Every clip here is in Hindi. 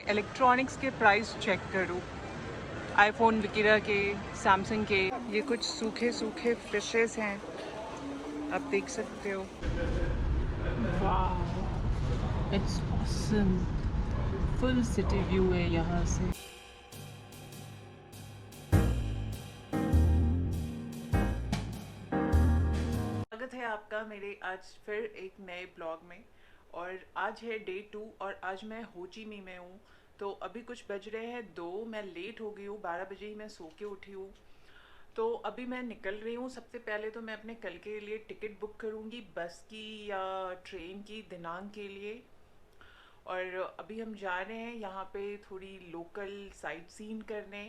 इलेक्ट्रॉनिक्स के प्राइस चेक करूँ, आईफोन वगैरह के, सैमसंग के। ये कुछ सूखे सूखे फिशेस हैं, आप देख सकते हो। वाह, it's awesome. Full city view है यहाँ से। स्वागत है आपका मेरे आज फिर एक नए ब्लॉग में। और आज है डे 2 और आज मैं हो ची मिन्ह में हूँ। तो अभी कुछ बज रहे हैं 2, मैं लेट हो गई हूँ, 12 बजे ही मैं सो के उठी हूँ। तो अभी मैं निकल रही हूँ। सबसे पहले तो मैं अपने कल के लिए टिकट बुक करूँगी, बस की या ट्रेन की, दिनांक के लिए। और अभी हम जा रहे हैं यहाँ पे थोड़ी लोकल साइट सीन करने।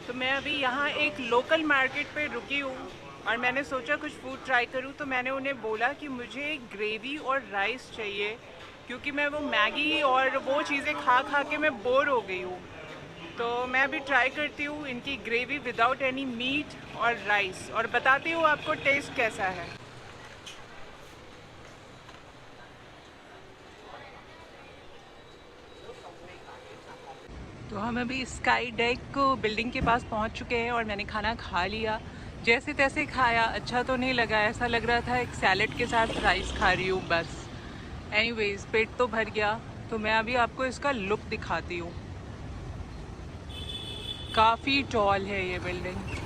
तो मैं अभी यहाँ एक लोकल मार्केट पे रुकी हूँ और मैंने सोचा कुछ फूड ट्राई करूँ। तो मैंने उन्हें बोला कि मुझे ग्रेवी और राइस चाहिए, क्योंकि मैं वो मैगी और वो चीज़ें खा खा के मैं बोर हो गई हूँ। तो मैं अभी ट्राई करती हूँ इनकी ग्रेवी विदाउट एनी मीट और राइस, और बताती हूँ आपको टेस्ट कैसा है। तो हम अभी स्काई डेक को बिल्डिंग के पास पहुंच चुके हैं और मैंने खाना खा लिया। जैसे तैसे खाया, अच्छा तो नहीं लगा, ऐसा लग रहा था एक सैलेड के साथ राइस खा रही हूँ बस। एनीवेज, पेट तो भर गया। तो मैं अभी आपको इसका लुक दिखाती हूँ। काफ़ी टॉल है ये बिल्डिंग।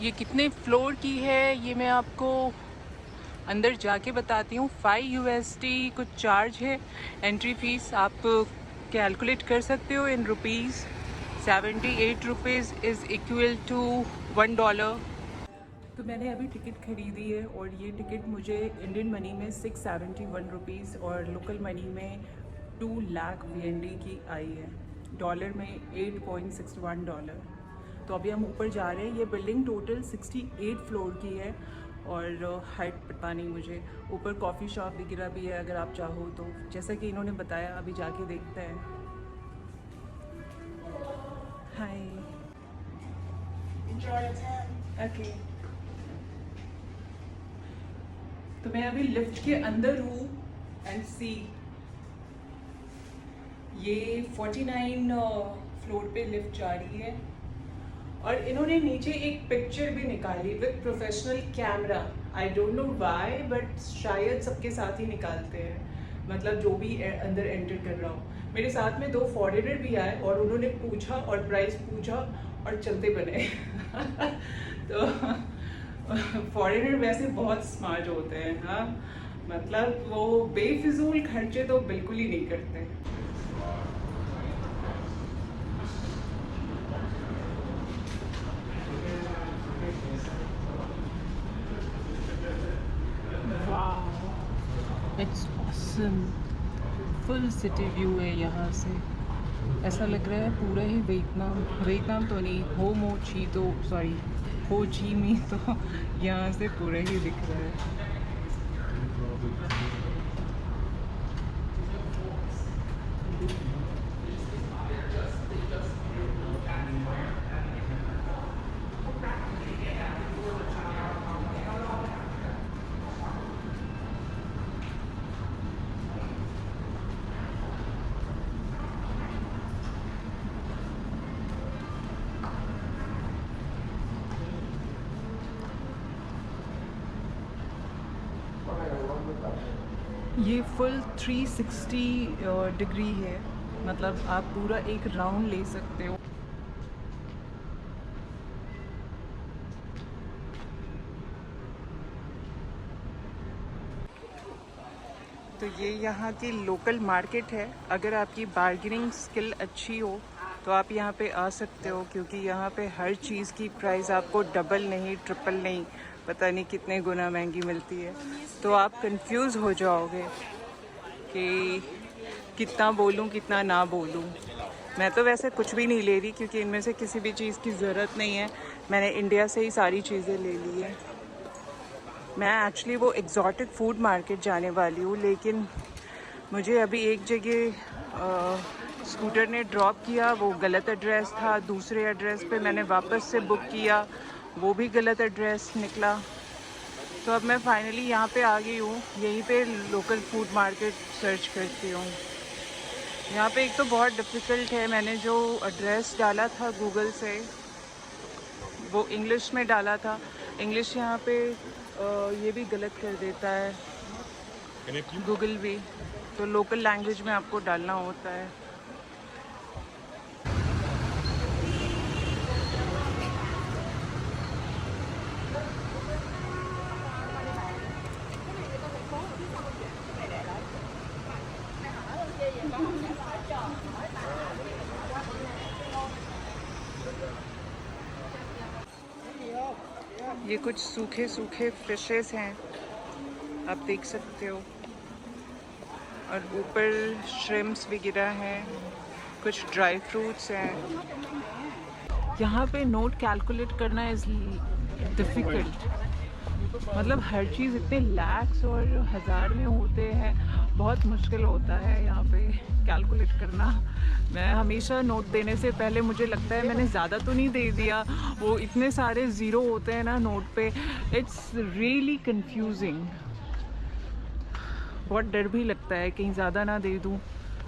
ये कितने फ्लोर की है ये मैं आपको अंदर जाके बताती हूँ। 5 USD कुछ चार्ज है एंट्री फीस। आप कैलकुलेट कर सकते हो in rupees. 78 rupees is equal to $1। तो मैंने अभी टिकट खरीदी है और ये टिकट मुझे इंडियन मनी में 671 रुपीज़ और लोकल मनी में 2 लाख VND की आई है। डॉलर में $8.61। तो अभी हम ऊपर जा रहे हैं। ये बिल्डिंग टोटल 68 फ्लोर की है और हाइट पता नहीं मुझे। ऊपर कॉफ़ी शॉप वगैरह भी है अगर आप चाहो तो, जैसा कि इन्होंने बताया। अभी जाके देखते हैं। हाय। ओके। तो मैं अभी लिफ्ट के अंदर हूँ एंड सी ये 49 फ्लोर पे लिफ्ट जा रही है और इन्होंने नीचे एक पिक्चर भी निकाली with professional camera. I don't know why, but शायद सबके साथ ही निकालते हैं, मतलब जो भी अंदर एंटर कर रहा हो। मेरे साथ में 2 फॉरेनर भी आए और उन्होंने पूछा और प्राइस पूछा और चलते बने। तो फॉरेनर वैसे बहुत स्मार्ट होते हैं। हाँ, मतलब वो बेफिजूल खर्चे तो बिल्कुल ही नहीं करते। वाह, it's awesome. Full city view है यहाँ से। ऐसा लग रहा है पूरा ही वियतनाम तो नहीं, हो ची मिन्ह तो यहाँ से पूरा ही दिख रहा है। ये फुल 360 डिग्री है, मतलब आप पूरा एक राउंड ले सकते हो। तो ये यहाँ की लोकल मार्केट है। अगर आपकी बार्गेनिंग स्किल अच्छी हो तो आप यहाँ पे आ सकते हो, क्योंकि यहाँ पे हर चीज़ की प्राइस आपको डबल नहीं, ट्रिपल नहीं, पता नहीं कितने गुना महंगी मिलती है। तो आप कंफ्यूज हो जाओगे कि कितना बोलूँ कितना ना बोलूँ। मैं तो वैसे कुछ भी नहीं ले रही, क्योंकि इनमें से किसी भी चीज़ की ज़रूरत नहीं है। मैंने इंडिया से ही सारी चीज़ें ले ली है। मैं एक्चुअली वो एग्जॉटिक फूड मार्केट जाने वाली हूँ, लेकिन मुझे अभी एक जगह स्कूटर ने ड्रॉप किया, वो गलत एड्रेस था। दूसरे एड्रेस पे मैंने वापस से बुक किया, वो भी गलत एड्रेस निकला। तो अब मैं फाइनली यहाँ पे आ गई हूँ। यहीं पे लोकल फूड मार्केट सर्च करती हूँ। यहाँ पे एक तो बहुत डिफ़िकल्ट है, मैंने जो एड्रेस डाला था गूगल से वो इंग्लिश में डाला था। इंग्लिश यहाँ पे ये भी गलत कर देता है गूगल भी, तो लोकल लैंग्वेज में आपको डालना होता है। ये कुछ सूखे सूखे फिशेस हैं, आप देख सकते हो, और ऊपर श्रिम्प्स वगैरह हैं, कुछ ड्राई फ्रूट्स हैं। यहाँ पे नोट कैलकुलेट करना इज़ डिफ़िकल्ट, मतलब हर चीज़ इतने लैक्स और हज़ार में होते हैं, बहुत मुश्किल होता है यहाँ पे कैलकुलेट करना। मैं हमेशा नोट देने से पहले मुझे लगता है मैंने ज़्यादा तो नहीं दे दिया, वो इतने सारे ज़ीरो होते हैं ना नोट पे, इट्स रियली कंफ्यूजिंग। बहुत डर भी लगता है कहीं ज़्यादा ना दे दूँ,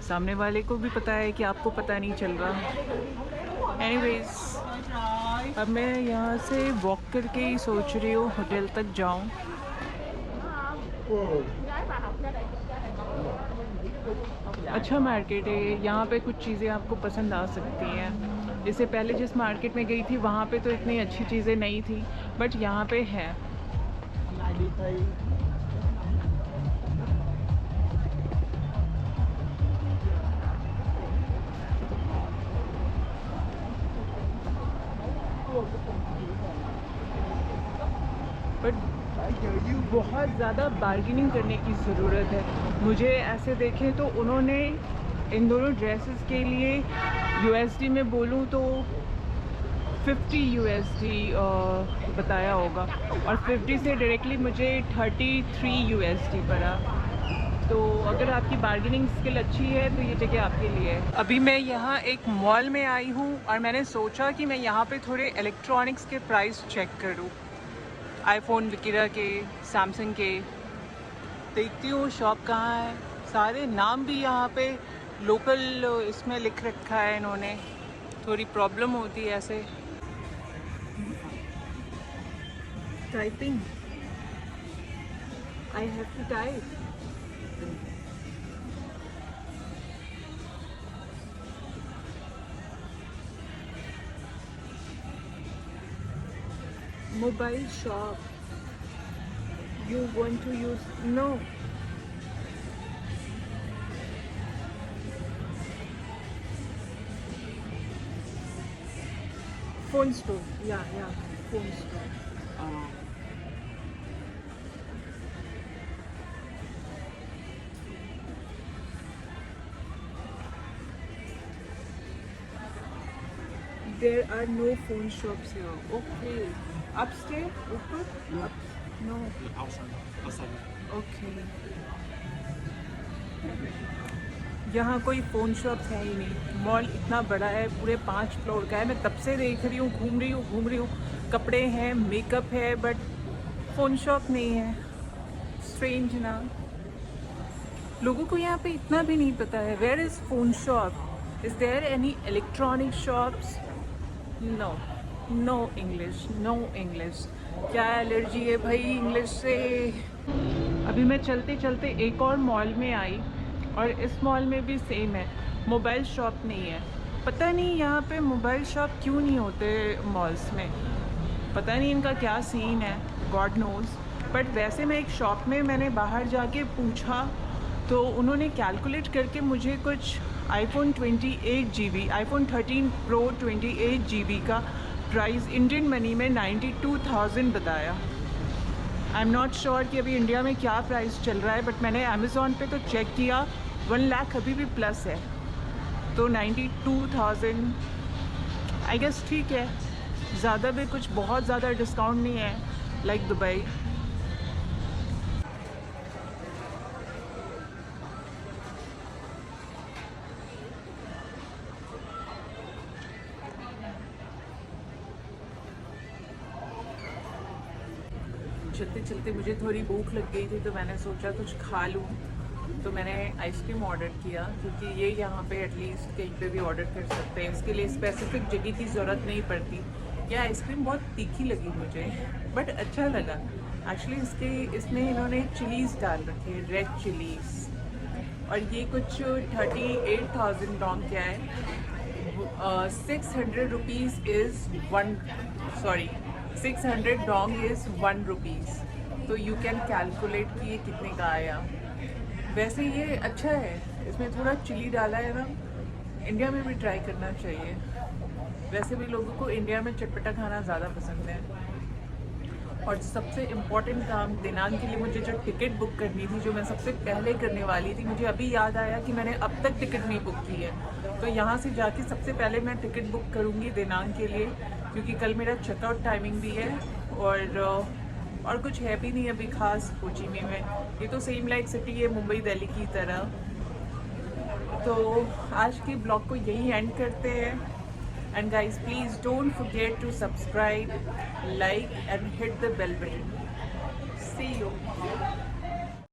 सामने वाले को भी पता है कि आपको पता नहीं चल रहा। एनीवेज, अब मैं यहाँ से वॉक करके ही सोच रही हूँ होटल तक जाऊँ। अच्छा मार्केट है यहाँ पे, कुछ चीज़ें आपको पसंद आ सकती हैं। इससे पहले जिस मार्केट में गई थी वहाँ पे तो इतनी अच्छी चीज़ें नहीं थी, बट यहाँ पे है। बट बहुत ज़्यादा बार्गेनिंग करने की ज़रूरत है। मुझे ऐसे देखें तो उन्होंने इन दोनों ड्रेसेस के लिए USD में बोलूँ तो 50 USD बताया होगा, और 50 से डायरेक्टली मुझे 33 USD पड़ा। तो अगर आपकी बार्गेनिंग स्किल अच्छी है तो ये जगह आपके लिए है। अभी मैं यहाँ एक मॉल में आई हूँ और मैंने सोचा कि मैं यहाँ पे थोड़े इलेक्ट्रॉनिक्स के प्राइस चेक करूँ, आईफोन वगैरह के, सैमसंग के। देखती हूँ शॉप कहाँ है। सारे नाम भी यहाँ पे लोकल इसमें लिख रखा है इन्होंने, थोड़ी प्रॉब्लम होती है ऐसे typing. I have to type. Mobile shop. You want to use? No. Phone store. Yeah. Phone store. There are no phone shops here. Okay. Upstairs? ऊपर? No. Outside. Okay. यहाँ कोई फ़ोन शॉप है ही नहीं। मॉल इतना बड़ा है, पूरे 5 फ्लोर का है। मैं तब से देख रही हूँ, घूम रही हूँ। कपड़े हैं, मेकअप है, बट फ़ोन शॉप नहीं है। स्ट्रेंज ना, लोगों को यहाँ पे इतना भी नहीं पता है। Where is phone shop? Is there any electronic shops? No English. क्या एलर्जी है भाई इंग्लिश से। अभी मैं चलते चलते एक और मॉल में आई, और इस मॉल में भी सेम है, मोबाइल शॉप नहीं है। पता नहीं यहाँ पे मोबाइल शॉप क्यों नहीं होते मॉल्स में, पता नहीं इनका क्या सीन है, गॉड नोज़। बट वैसे मैं एक शॉप में मैंने बाहर जाके पूछा तो उन्होंने कैलकुलेट करके मुझे कुछ iPhone 28 GB, iPhone 13 Pro 28 GB का प्राइस इंडियन मनी में 92,000 बताया। आई एम नॉट श्योर कि अभी इंडिया में क्या प्राइस चल रहा है, बट मैंने अमेज़ॉन पे तो चेक किया, 1 लाख अभी भी प्लस है, तो 92,000 आई गेस ठीक है। ज़्यादा भी कुछ बहुत ज़्यादा डिस्काउंट नहीं है लाइक दुबई। चलते चलते मुझे थोड़ी भूख लग गई थी, तो मैंने सोचा कुछ खा लूँ। तो मैंने आइसक्रीम ऑर्डर किया, क्योंकि ये यहाँ पे एटलीस्ट कहीं पे भी ऑर्डर कर सकते हैं, इसके लिए स्पेसिफिक जगह की ज़रूरत नहीं पड़ती। यह आइसक्रीम बहुत तीखी लगी मुझे, बट अच्छा लगा एक्चुअली। इसमें इन्होंने चिलीज़ डाल रखे हैं, रेड चिलीज़, और ये कुछ 38,000 डोंग क्या है, 600 rupees is 600 Dong is 1 rupees. तो यू कैन कैलकुलेट कि ये कितने का आया। वैसे ये अच्छा है, इसमें थोड़ा चिली डाला है ना, इंडिया में भी ट्राई करना चाहिए। वैसे भी लोगों को इंडिया में चटपटा खाना ज़्यादा पसंद है। और सबसे इम्पॉर्टेंट काम, दिनांक के लिए मुझे जो टिकट बुक करनी थी, जो मैं सबसे पहले करने वाली थी, मुझे अभी याद आया कि मैंने अब तक टिकट नहीं बुक की है। तो यहाँ से जाके सबसे पहले मैं टिकट बुक करूँगी दिनांक के लिए, क्योंकि कल मेरा चेकआउट टाइमिंग भी है। और कुछ है भी नहीं अभी खास हो ची मिन्ह में। ये तो सेम लाइक सिटी है मुंबई दिल्ली की तरह। तो आज के ब्लॉग को यही एंड करते हैं। And guys, please don't forget to subscribe, like and hit the bell button. See you.